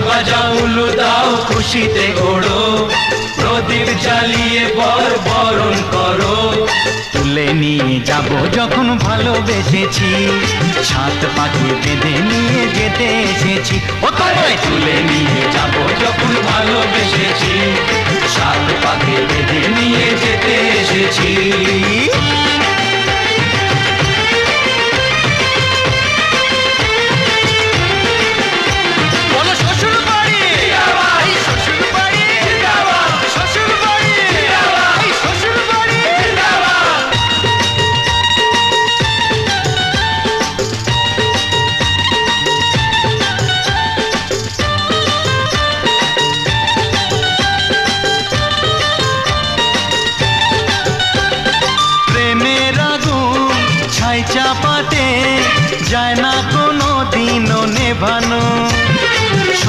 বাজাও উলু দাও খুশিতে ওড়ো, প্রদীপ জ্বালিয়ে বরণ করো। তুলে নিয়ে যাব যখন ভালোবেসেছি, সাত পাখি বেঁধে নিয়ে যেতে এসেছি। ও তোমায় তুলে নিয়ে যাব যখন ভালোবেসেছি, সাত পাখি বেঁধে নিয়ে যেতে এসেছি। চাপাতে যায় না কোনো দিনও নেভানো।